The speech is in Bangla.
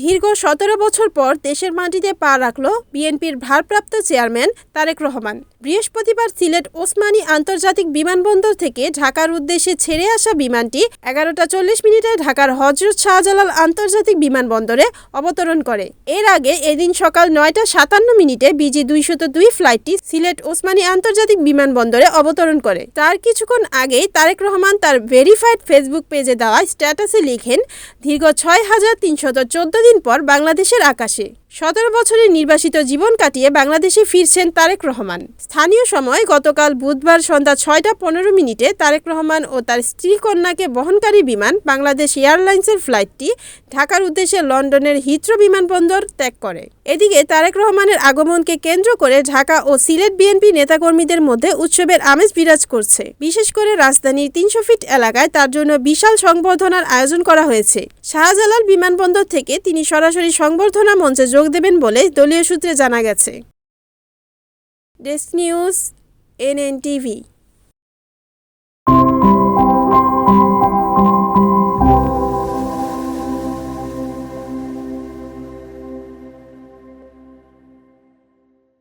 দীর্ঘ ১৭ বছর পর দেশের মাটিতে পা রাখল বিএনপির ভারপ্রাপ্ত চেয়ারম্যান তারেক রহমান। বৃহস্পতিবার সিলেট ওসমানী আন্তর্জাতিক বিমানবন্দর থেকে ঢাকার উদ্দেশ্যে ছেড়ে আসা বিমানটি ১১টা ৪০ মিনিটে ঢাকার হজরত শাহজালাল আন্তর্জাতিক বিমানবন্দরে অবতরণ করে। এর আগে এদিন সকাল ৯টা ৫৭ মিনিটে বিজি ২০২ ফ্লাইটটি সিলেট ওসমানী আন্তর্জাতিক বিমানবন্দরে অবতরণ করে। তার কিছুক্ষণ আগেই তারেক রহমান তার ভেরিফাইড ফেসবুক পেজে দেওয়া স্ট্যাটাসে লিখেন, দীর্ঘ ৬,৩১৪ দিন পর বাংলাদেশের আকাশে ১৭ বছরের নির্বাসিত জীবন কাটিয়ে বাংলাদেশে ফিরছেন তারেক রহমান। স্থানীয় সময় গতকাল বুধবার সন্ধ্যা ৬টা ১৫ মিনিটে তারেক রহমান ও তার স্ত্রী কন্যাকে বহনকারী বিমান বাংলাদেশ এয়ারলাইন্সের ফ্লাইটটি ঢাকার উদ্দেশ্যে লন্ডনের হিথ্রো বিমানবন্দর ত্যাগ করে। এদিকে তারেক রহমানের আগমনকে কেন্দ্র করে ঢাকা ও সিলেট বিএনপি নেতাকর্মীদের মধ্যে উৎসবের আমেজ বিরাজ করছে। বিশেষ করে রাজধানীর ৩০০ ফিট এলাকায় তার জন্য বিশাল সংবর্ধনার আয়োজন করা হয়েছে। শাহজালাল বিমানবন্দর থেকে তিনি সরাসরি সংবর্ধনা মঞ্চে যোগ দেবেন বলে দলীয় সূত্রে জানা গেছে। Desk news, NNTV।